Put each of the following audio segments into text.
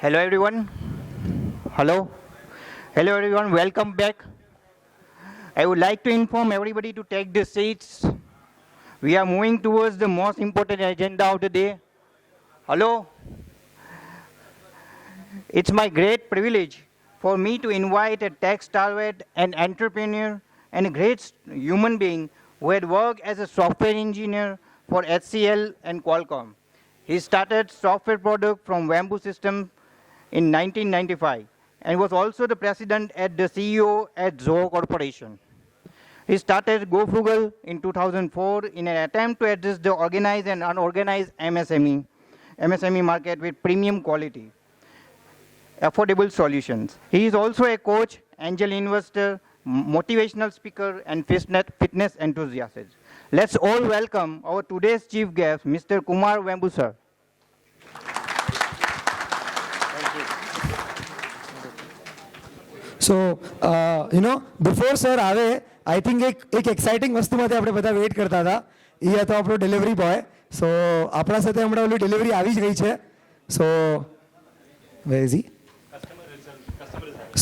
Hello everyone. Hello. Hello everyone. Welcome back. I would like to inform everybody to take the seats. We are moving towards the most important agenda of the day. Hello. It's my great privilege for me to invite a tech-starved, an entrepreneur, and a great human being who had worked as a software engineer for HCL and Qualcomm. He started software product from Vembu Systems in 1995 and was also the president and the CEO at ZOHO Corporation. He started Gofrugal in 2004 in an attempt to address the organized and unorganized MSME market with premium quality, affordable solutions. He is also a coach, angel investor, motivational speaker, and fitness enthusiast. Let's all welcome our today's chief guest, Mr. Kumar Vembu, sir. So, before sir આવે, I think એક exciting વસ્તુ માટે આપણે બધા weight કરતા હતા. એ હતો આપણો ડિલિવરી બોય. સો આપણા સાથે હમણાં ઓલી ડિલિવરી આવી જ ગઈ છે. સો where is he?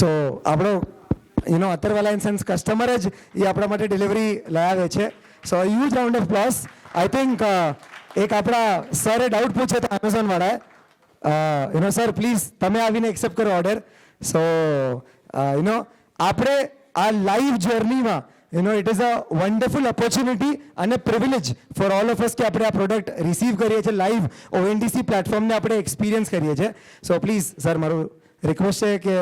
સો આપણો અત્તરવાલા ઇન સેન્સ કસ્ટમર જ એ આપણા માટે ડિલિવરી લઈ આવે છે. So huge round of applause. I think એક આપણા સરે ડાઉટ પૂછે તો એમેઝોન વાળાએ સર પ્લીઝ તમે આવીને એક્સેપ્ટ કરો ઓર્ડર. સો આપણે આ live જર્નીમાં it is a wonderful opportunity and a privilege for all of us કે આપણે આ પ્રોડક્ટ રિસીવ કરીએ છીએ લાઈવ ઓએનડીસી પ્લેટફોર્મને આપણે એક્સપિરિયન્સ કરીએ છીએ. સો પ્લીઝ સર મારું રિક્વેસ્ટ છે કે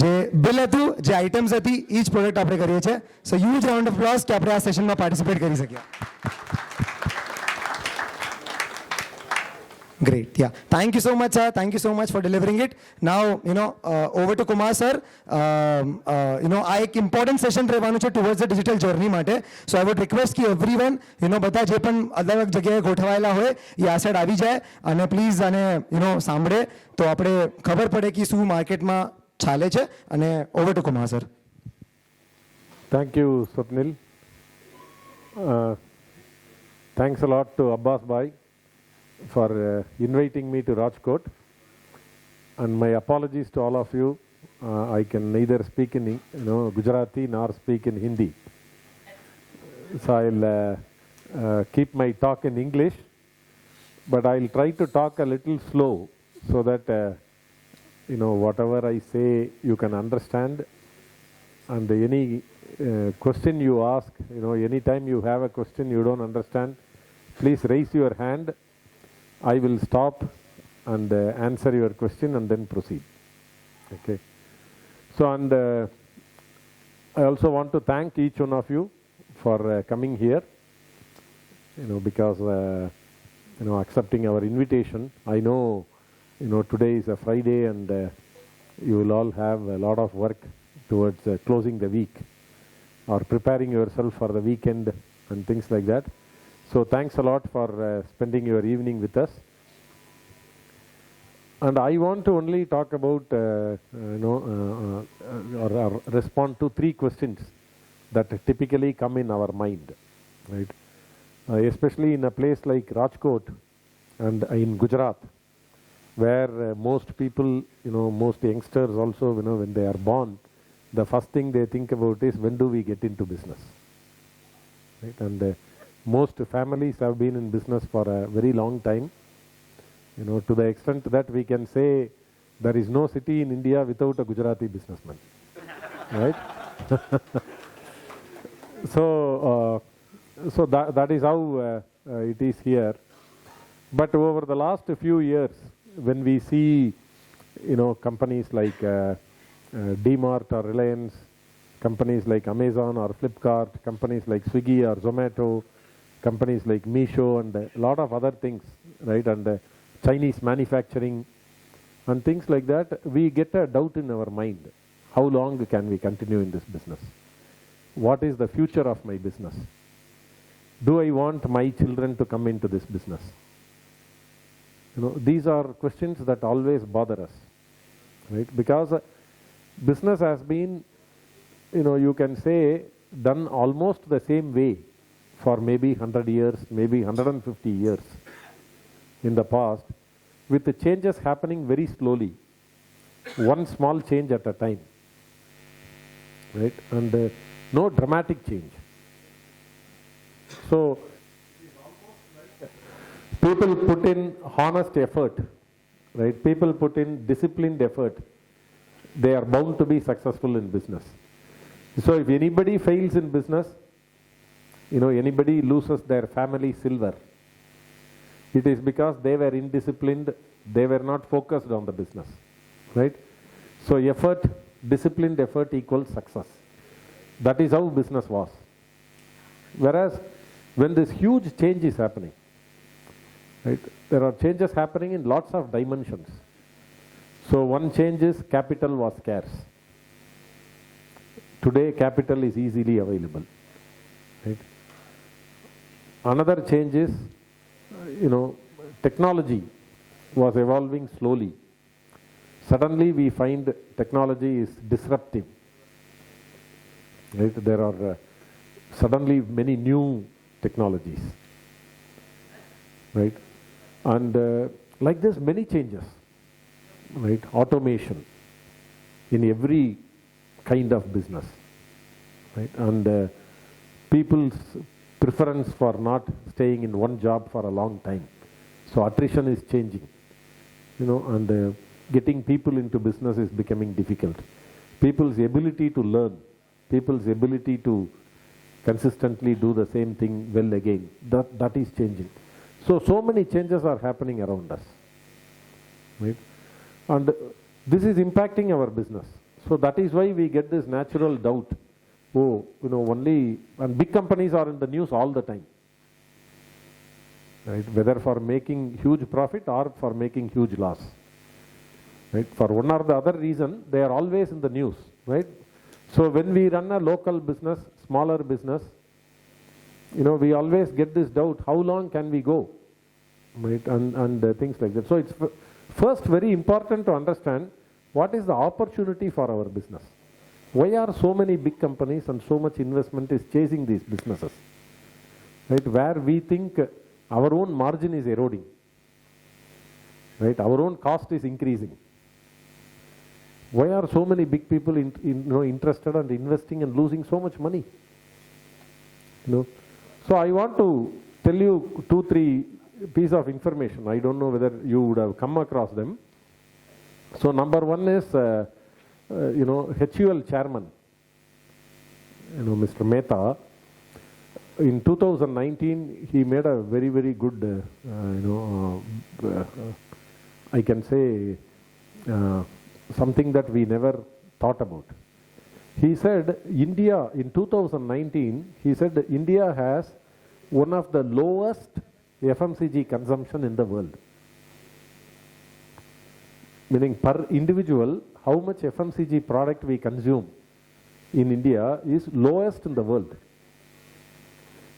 જે બિલ હતું જે આઇટમ્સ હતી એ જ પ્રોડક્ટ આપણે કરીએ છીએ. સો હ્યુજ રાઉન્ડ ઓફ અપ્લોઝ કે આપણે આ સેશનમાં પાર્ટિસિપેટ કરી શક્યા. Great. Yeah. Thank you so much, sir. Thank you so much for delivering it. Now, over to Kumar, sir. આ એક important session રહેવાનું છે towards the digital journey માટે. So I would request કે everyone, બધા જે પણ અલગ અલગ જગ્યાએ ગોઠવાયેલા હોય એ આ સાઈડ આવી જાય અને પ્લીઝ આને સાંભળે તો આપણે ખબર પડે કે શું માર્કેટમાં ચાલે છે. અને over to Kumar, sir. Thank you, Swapnil. Thanks a lot to Abbas Bhai for inviting me to Rajkot, and my apologies to all of you. I can neither speak in Gujarati nor speak in Hindi, so I'll keep my talk in English, but I'll try to talk a little slow so that whatever I say you can understand. And any question you ask, anytime you have a question you don't understand, please raise your hand. I will stop and answer your question and then proceed. Okay. So, and I also want to thank each one of you for coming here, because accepting our invitation. I know today is a Friday and you will all have a lot of work towards closing the week or preparing yourself for the weekend and things like that. So thanks a lot for spending your evening with us. And I want to only talk about, or respond to 3 questions that typically come in our mind, right? Especially in a place like Rajkot and in Gujarat, where most people, most youngsters also, when they are born, the first thing they think about is when do we get into business, right? And most families have been in business for a very long time, to the extent that we can say there is no city in India without a Gujarati businessman, right? So that is how it is here. But over the last few years, when we see companies like D-Mart or Reliance, companies like Amazon or Flipkart, companies like Swiggy or Zomato, companies like Meesho and a lot of other things, right? And Chinese manufacturing and things like that, we get a doubt in our mind. How long can we continue in this business? What is the future of my business? Do I want my children to come into this business? These are questions that always bother us, right? Because business has been, you can say, done almost the same way for maybe 100 years, maybe 150 years in the past. with the changes happening very slowly, one small change at a time, right? And no dramatic change. So people put in honest effort, right? People put in disciplined effort. They are bound to be successful in business. So if anybody fails in business, anybody loses their family silver, it is because they were indisciplined, they were not focused on the business, right? So effort, disciplined effort equals success. That is how business was. Whereas when this huge change is happening, right, there are changes happening in lots of dimensions. So one change is capital was scarce. Today capital is easily available, right? Another change is, technology was evolving slowly. Suddenly we find technology is disruptive, right? There are suddenly many new technologies, right? And like this, many changes, right? Automation in every kind of business, right? And people's preference for not staying in one job for a long time. So attrition is changing, and getting people into business is becoming difficult. People's ability to learn, people's ability to consistently do the same thing well again, that is changing. So many changes are happening around us, right? And this is impacting our business. So that is why we get this natural doubt. And big companies are in the news all the time, right? Whether for making huge profit or for making huge loss, right? For one or the other reason, they are always in the news, right? So when we run a local business, smaller business, we always get this doubt, how long can we go, right? And things like that. So it's first very important to understand what is the opportunity for our business. Why are so many big companies and so much investment is chasing these businesses, right? Where we think our own margin is eroding, right? Our own cost is increasing. Why are so many big people interested and investing and losing so much money? So I want to tell you 2-3 pieces of information. I don't know whether you would have come across them. So number one is, HCL chairman, Mr. Mehta, in 2019, he made a very, very good, I can say, something that we never thought about. He said, India, in 2019, he said India has one of the lowest FMCG consumption in the world. Meaning per individual, how much FMCG product we consume in India is lowest in the world.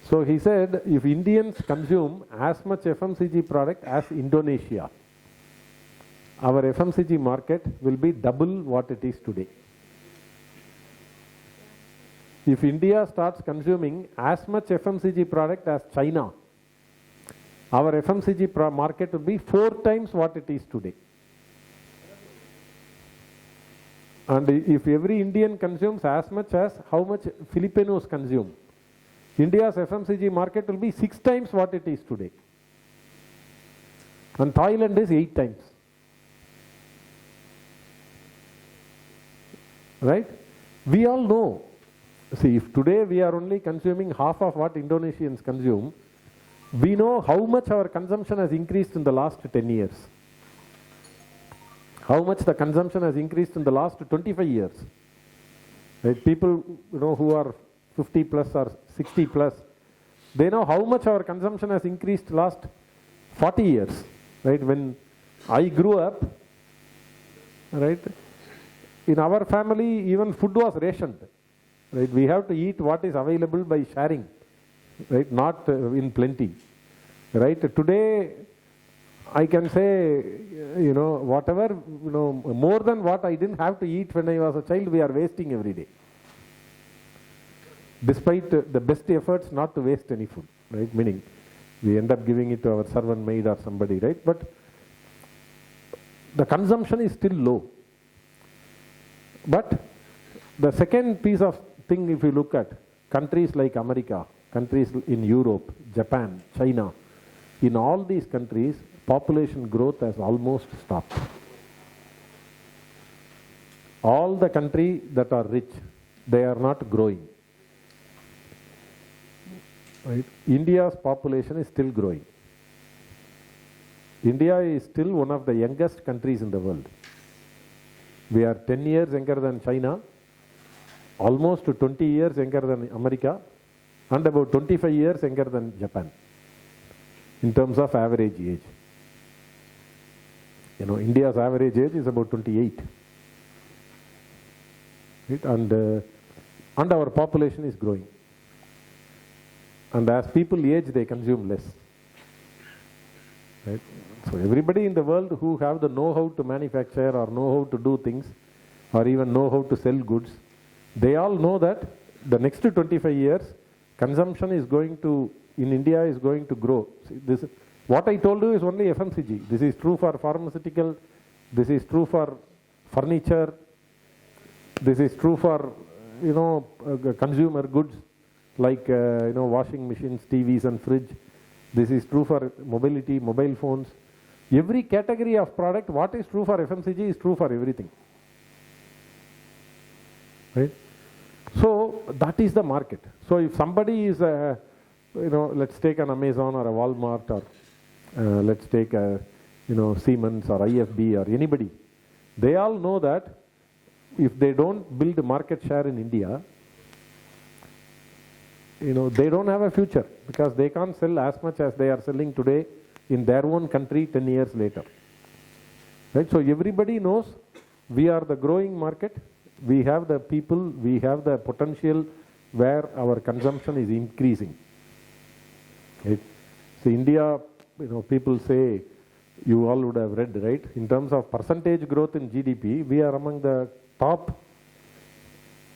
So he said, if Indians consume as much FMCG product as Indonesia, our FMCG market will be double what it is today. If India starts consuming as much FMCG product as China, our FMCG market will be 4 times what it is today. And if every Indian consumes as much as how much Filipinos consume, India's FMCG market will be 6 times what it is today. And Thailand is 8 times. Right? We all know. See, if today we are only consuming half of what Indonesians consume, we know how much our consumption has increased in the last 10 years. How much the consumption has increased in the last 25 years. Right? People who are 50 plus or 60 plus, they know how much our consumption has increased last 40 years. Right? When I grew up, right, in our family even food was rationed. Right? We have to eat what is available by sharing, right? Not in plenty. Right? Today, I can say, whatever, more than what I didn't have to eat when I was a child, we are wasting every day. Despite the best efforts not to waste any food, right? Meaning, we end up giving it to our servant maid or somebody, right? But the consumption is still low. But the second piece of thing, if you look at countries like America, countries in Europe, Japan, China, in all these countries, population growth has almost stopped. All the countries that are rich, they are not growing. Right? India's population is still growing. India is still one of the youngest countries in the world. We are 10 years younger than China, almost 20 years younger than America, and about 25 years younger than Japan in terms of average age. You know, India's average age is about 28. Right? And our population is growing. And as people age, they consume less. Right? So everybody in the world who have the know-how to manufacture or know-how to do things or even know how to sell goods, they all know that the next 25 years, consumption is going to, in India, is going to grow. See, this, what I told you is only FMCG. This is true for pharmaceutical, this is true for furniture, this is true for, you know, consumer goods like, you know, washing machines, TVs and fridge. This is true for mobility, mobile phones. Every category of product, what is true for FMCG is true for everything. Right? So that is the market. So if somebody is, you know, let's take an Amazon or a Walmart or let's take a, you know, Siemens or IFB or anybody, they all know that if they don't build market share in India, you know, they don't have a future because they can't sell as much as they are selling today in their own country 10 years later. Right? So everybody knows we are the growing market. We have the people, we have the potential where our consumption is increasing. Right? So India, you know, people say, you all would have read, right? In terms of percentage growth in GDP, we are among the top,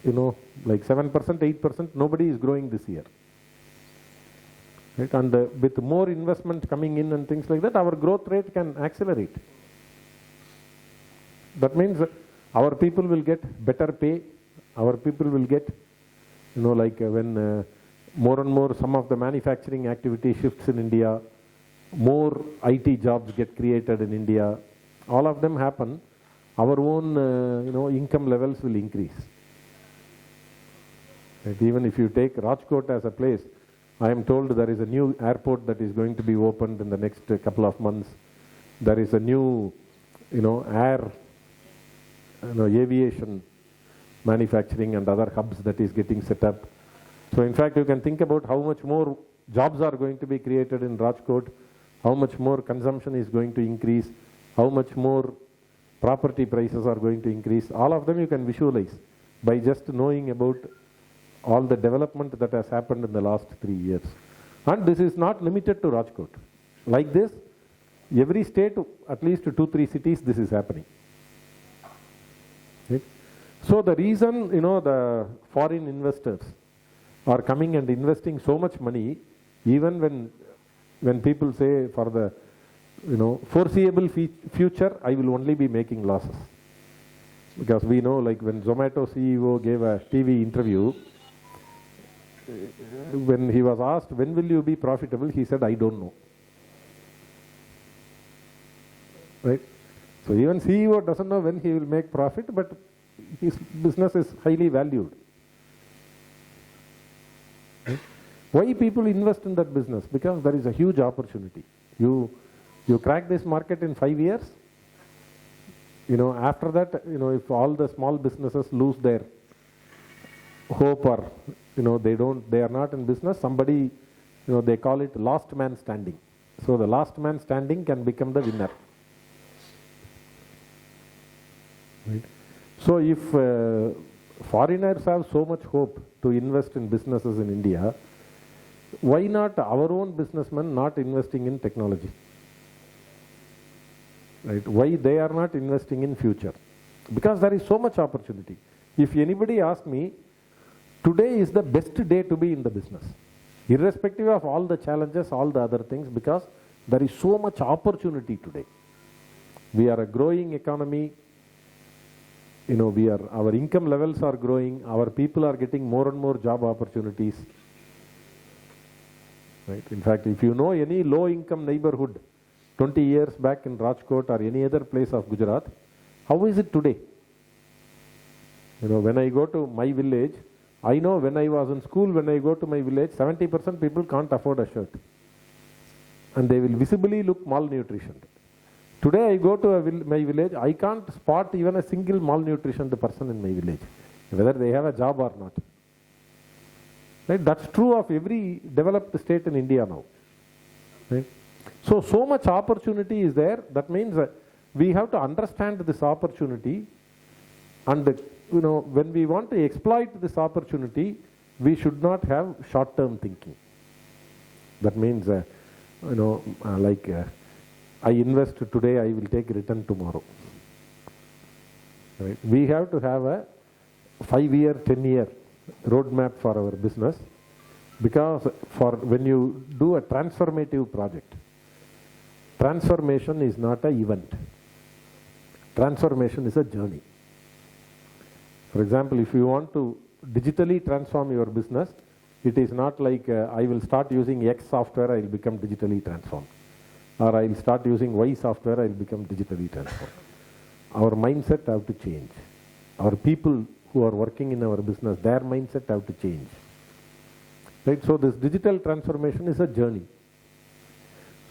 you know, like 7%, 8%, nobody is growing this year. Right? And with more investment coming in and things like that, our growth rate can accelerate. That means our people will get better pay, our people will get, you know, like when more and more some of the manufacturing activity shifts in India, more IT jobs get created in India, all of them happen, our own, you know, income levels will increase. Right? Even if you take Rajkot as a place, I am told there is a new airport that is going to be opened in the next couple of months. There is a new, you know, air, you know, aviation manufacturing and other hubs that is getting set up. So in fact, you can think about how much more jobs are going to be created in Rajkot, how much more consumption is going to increase, how much more property prices are going to increase. All of them you can visualize by just knowing about all the development that has happened in the last 3 years. And this is not limited to Rajkot. Like this, every state, at least 2-3 cities, this is happening. Right? So the reason, you know, the foreign investors are coming and investing so much money, even when people say for the, you know, foreseeable future, I will only be making losses. Because we know, like when Zomato CEO gave a TV interview, when he was asked, when will you be profitable? He said, I don't know. Right? So even CEO doesn't know when he will make profit, but his business is highly valued. Right? Why people invest in that business? Because there is a huge opportunity. You crack this market in 5 years, you know, after that, you know, if all the small businesses lose their hope or, you know, they are not in business, somebody, you know, they call it last man standing. So the last man standing can become the winner. Right? So if foreigners have so much hope to invest in businesses in India, why not our own businessmen not investing in technology? Right? Why they are not investing in future? Because there is so much opportunity. If anybody asks me, today is the best day to be in the business, irrespective of all the challenges, all the other things, because there is so much opportunity today. We are a growing economy. Our income levels are growing. Our people are getting more and more job opportunities. Right? In fact, if you know any low-income neighborhood 20 years back in Rajkot or any other place of Gujarat, how is it today? When I go to my village, I know when I was in school, when I go to my village, 70% people can't afford a shirt. And they will visibly look malnutritioned. Today I go to my village, I can't spot even a single malnutritioned person in my village, whether they have a job or not. Right? That's true of every developed state in India now. Right? So much opportunity is there. That means we have to understand this opportunity, and when we want to exploit this opportunity, we should not have short-term thinking. That means, I invest today, I will take return tomorrow. Right? We have to have a 5-year, 10-year roadmap for our business, because when you do a transformative project, transformation is not an event. Transformation is a journey. For example, if you want to digitally transform your business, it is not like I will start using X software, I will become digitally transformed. Or I will start using Y software, I will become digitally transformed. Our mindset have to change. Our people who are working in our business, their mindset have to change. Right? So this digital transformation is a journey.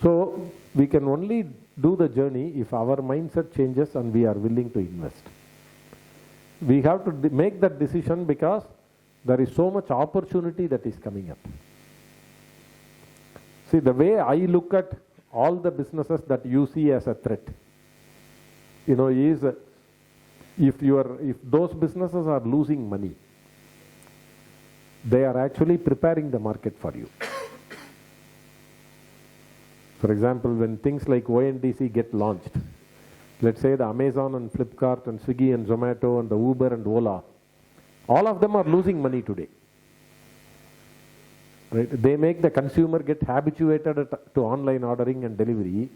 So we can only do the journey if our mindset changes and we are willing to invest. We have to make that decision because there is so much opportunity that is coming up. See, the way I look at all the businesses that you see as a threat, is if those businesses are losing money, they are actually preparing the market for you. For example, when things like ONDC get launched, let's say the Amazon and Flipkart and Swiggy and Zomato and the Uber and Ola, all of them are losing money today. Right? They make the consumer get habituated to online ordering and delivery.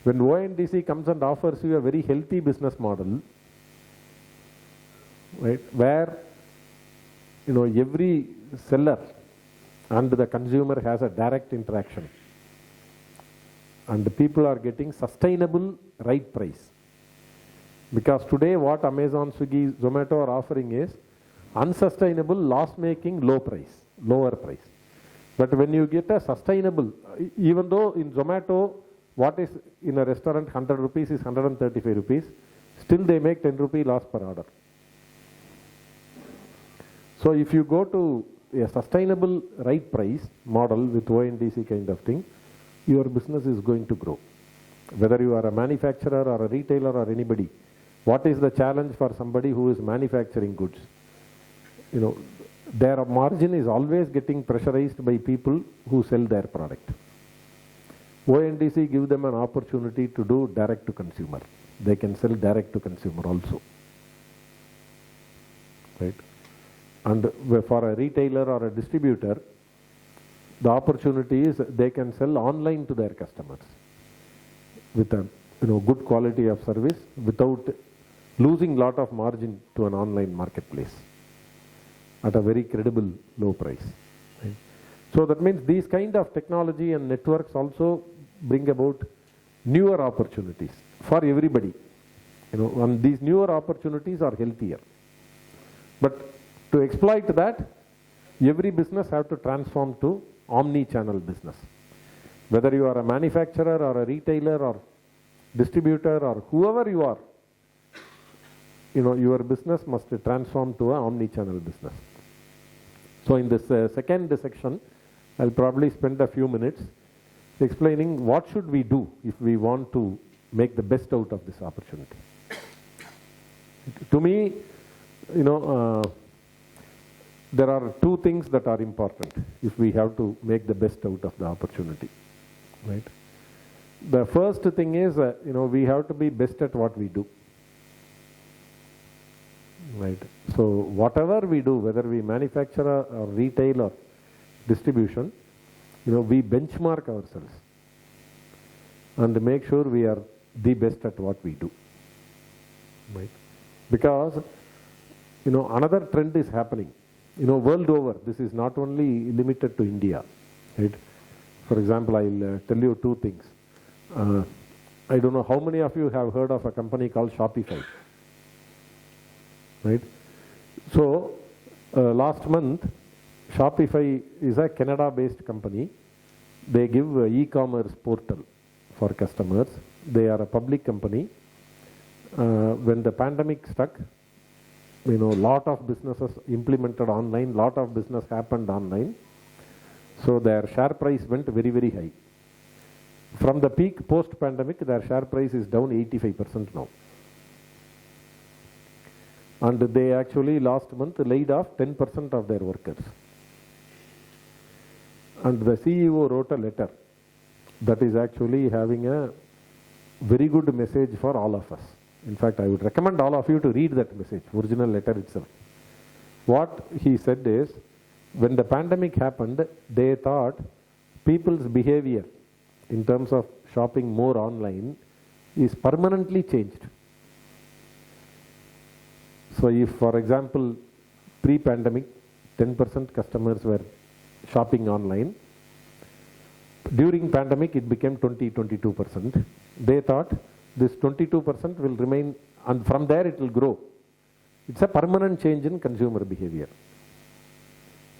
When ONDC comes and offers you a very healthy business model, right, where every seller and the consumer has a direct interaction, and the people are getting sustainable right price. Because today what Amazon, Swiggy, Zomato are offering is unsustainable, loss-making, lower price. But when you get a sustainable, even though in Zomato, what is in a restaurant 100 rupees is 135 rupees, still they make 10 rupee loss per order. So if you go to a sustainable right price model with ONDC kind of thing, your business is going to grow. Whether you are a manufacturer or a retailer or anybody, what is the challenge for somebody who is manufacturing goods? Their margin is always getting pressurized by people who sell their product. ONDC give them an opportunity to do direct to consumer. They can sell direct to consumer also. Right? And for a retailer or a distributor, the opportunity is they can sell online to their customers with a good quality of service without losing lot of margin to an online marketplace at a very credible low price. Right? So that means these kind of technology and networks also bring about newer opportunities for everybody. And these newer opportunities are healthier. But to exploit that, every business have to transform to omni-channel business. Whether you are a manufacturer or a retailer or distributor or whoever you are, your business must transform to an omni-channel business. So in this second section, I'll probably spend a few minutes explaining what should we do if we want to make the best out of this opportunity. To me, there are two things that are important if we have to make the best out of the opportunity. Right? The first thing is, we have to be best at what we do. Right? So whatever we do, whether we manufacture or retail or distribution, we benchmark ourselves and make sure we are the best at what we do. Right? Because, another trend is happening. World over, this is not only limited to India. Right? For example, I'll tell you two things. I don't know how many of you have heard of a company called Shopify. Right? So, last month, Shopify is a Canada-based company. They give e-commerce portal for customers. They are a public company. When the pandemic struck, lot of businesses implemented online, lot of business happened online. So their share price went very, very high. From the peak post-pandemic, their share price is down 85% now. And they actually last month laid off 10% of their workers. And the CEO wrote a letter that is actually having a very good message for all of us. In fact, I would recommend all of you to read that message, original letter itself. What he said is, when the pandemic happened, they thought people's behavior in terms of shopping more online is permanently changed. So if, for example, pre-pandemic, 10% customers were shopping online. During pandemic, it became 22%. They thought this 22% will remain, and from there it will grow. It's a permanent change in consumer behavior.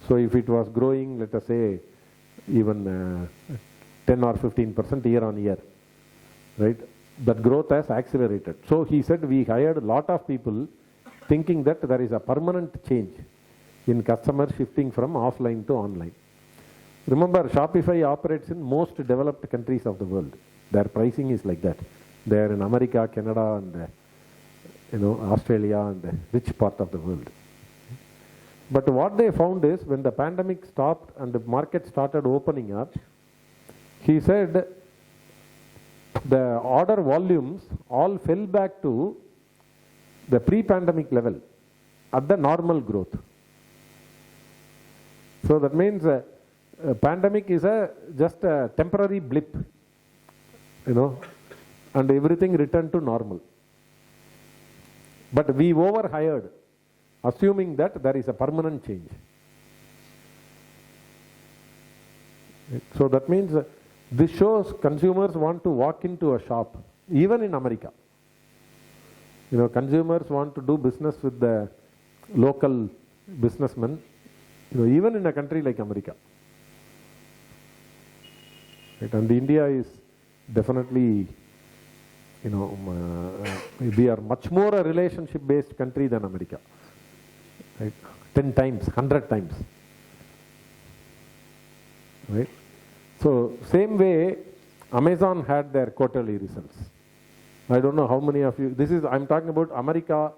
So if it was growing, let us say, even 10 or 15% year on year, right? That growth has accelerated. So he said we hired a lot of people thinking that there is a permanent change in customers shifting from offline to online. Remember, Shopify operates in most developed countries of the world. Their pricing is like that. They are in America, Canada, and Australia, and the rich part of the world. But what they found is, when the pandemic stopped and the market started opening up, he said the order volumes all fell back to the pre-pandemic level at the normal growth. So that means pandemic is just a temporary blip, and everything returned to normal. But we overhired, assuming that there is a permanent change. So that means this shows consumers want to walk into a shop, even in America. Consumers want to do business with the local businessmen, even in a country like America. Right? And India is definitely, we are much more a relationship-based country than America. Right? 10 times, 100 times. Right? So, same way, Amazon had their quarterly results. I don't know how many of you, I'm talking about America,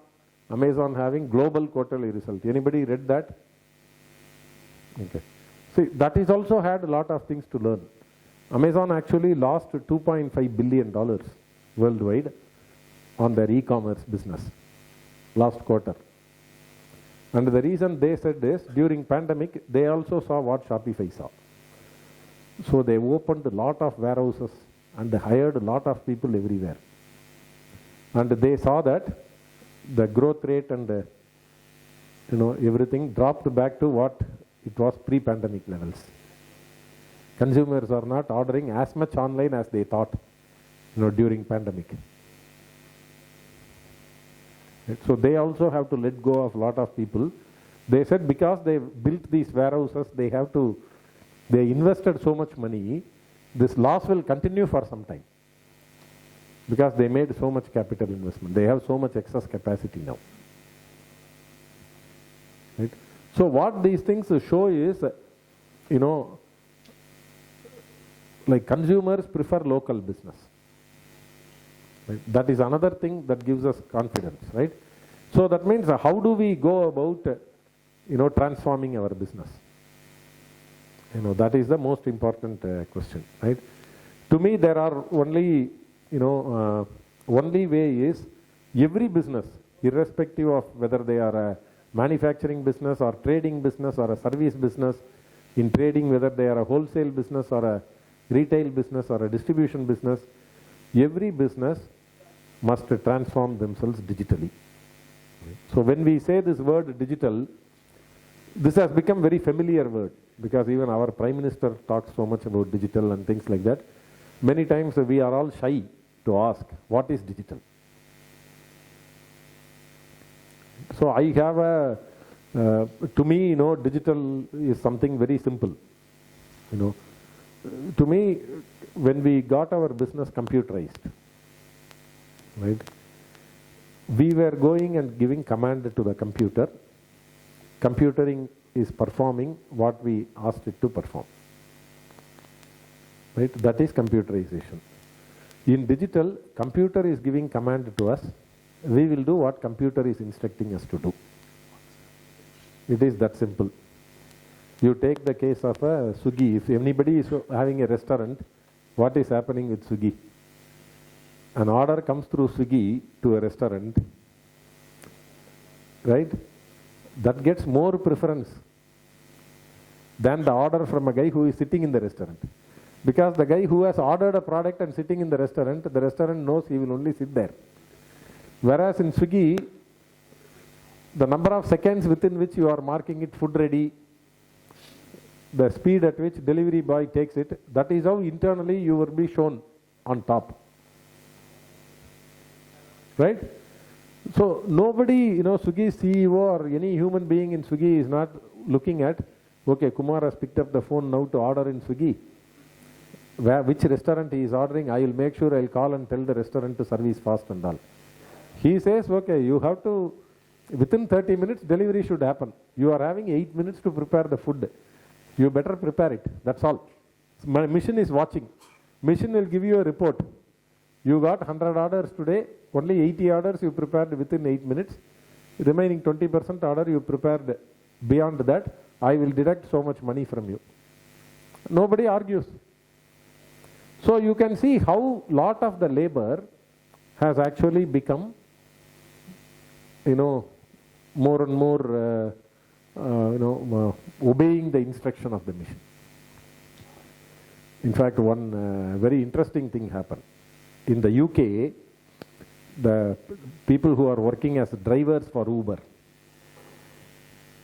Amazon having global quarterly result. Anybody read that? Okay. See, that is also had a lot of things to learn. Amazon actually lost $2.5 billion worldwide on their e-commerce business last quarter. And the reason they said this, during pandemic, they also saw what Shopify saw. So they opened a lot of warehouses and they hired a lot of people everywhere. And they saw that the growth rate and everything dropped back to what it was pre-pandemic levels. Consumers are not ordering as much online as they thought, during pandemic. Right? So they also have to let go of a lot of people. They said because they built these warehouses, they invested so much money, this loss will continue for some time. Because they made so much capital investment. They have so much excess capacity now. Right? So what these things show is, like consumers prefer local business. Right? That is another thing that gives us confidence, right? So that means how do we go about, transforming our business? That is the most important question, right? To me, there are only way is every business, irrespective of whether they are a manufacturing business or trading business or a service business, in trading whether they are a wholesale business or a retail business or a distribution business, every business must transform themselves digitally. So when we say this word digital, this has become very familiar word because even our Prime Minister talks so much about digital and things like that. Many times we are all shy to ask, what is digital? So I have to me, digital is something very simple. To me, when we got our business computerized, right, we were going and giving command to the computer. Computering is performing what we asked it to perform. Right? That is computerization. In digital, computer is giving command to us. We will do what computer is instructing us to do. It is that simple. You take the case of a Swiggy. If anybody is having a restaurant, what is happening with Swiggy? An order comes through Swiggy to a restaurant, right? That gets more preference than the order from a guy who is sitting in the restaurant. Because the guy who has ordered a product and sitting in the restaurant knows he will only sit there. Whereas in Swiggy, the number of seconds within which you are marking it food ready, the speed at which delivery boy takes it, that is how internally you will be shown on top. Right? So nobody, Swiggy CEO or any human being in Swiggy is not looking at, okay, Kumar has picked up the phone now to order in Swiggy. Which restaurant he is ordering, I will make sure I will call and tell the restaurant to service fast and all. He says, okay, you have to, within 30 minutes, delivery should happen. You are having 8 minutes to prepare the food. You better prepare it. That's all. My mission is watching. Mission will give you a report. You got 100 orders today, only 80 orders you prepared within 8 minutes. Remaining 20% order you prepared beyond that, I will deduct so much money from you. Nobody argues. So you can see how lot of the labor has actually become, more and more, obeying the instruction of the machine. In fact, one very interesting thing happened. In the UK, the people who are working as drivers for Uber,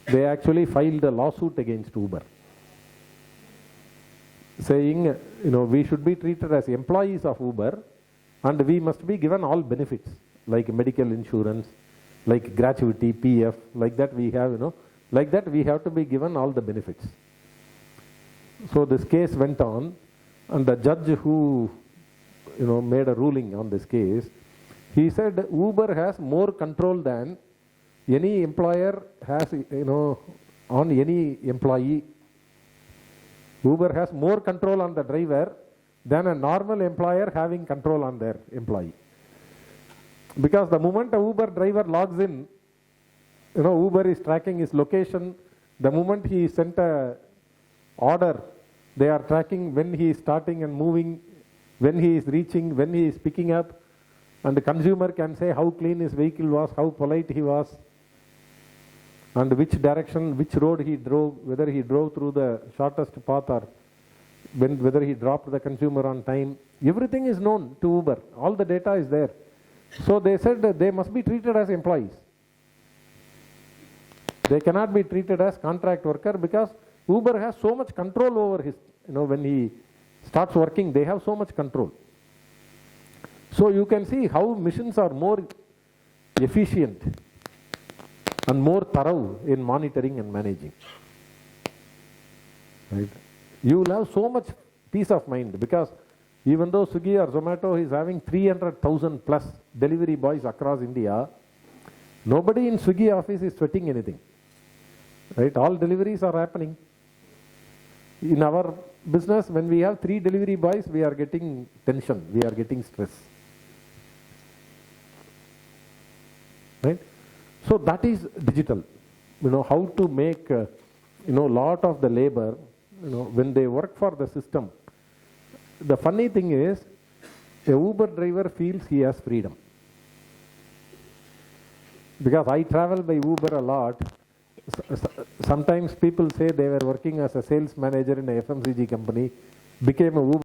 they actually filed a lawsuit against Uber, saying, we should be treated as employees of Uber and we must be given all benefits like medical insurance, like gratuity, PF, like that we have, like that we have to be given all the benefits. So this case went on and the judge who, made a ruling on this case, he said Uber has more control than any employer has, on any employee. Uber has more control on the driver than a normal employer having control on their employee. Because the moment a Uber driver logs in, Uber is tracking his location. The moment he sent a order, they are tracking when he is starting and moving, when he is reaching, when he is picking up. And the consumer can say how clean his vehicle was, how polite he was, and which direction, which road he drove, whether he drove through the shortest path or whether he dropped the consumer on time. Everything is known to Uber. All the data is there. So they said that they must be treated as employees. They cannot be treated as contract worker because Uber has so much control over his, when he starts working, they have so much control. So you can see how machines are more efficient and more thorough in monitoring and managing. Right? You will have so much peace of mind because even though Swiggy or Zomato is having 300,000 plus delivery boys across India, nobody in Swiggy office is sweating anything. Right? All deliveries are happening. In our business, when we have 3 delivery boys, we are getting tension, we are getting stress. Right? So that is digital. How to make, lot of the labor, when they work for the system. The funny thing is, a Uber driver feels he has freedom. Because I travel by Uber a lot. Sometimes people say they were working as a sales manager in a FMCG company, became a Uber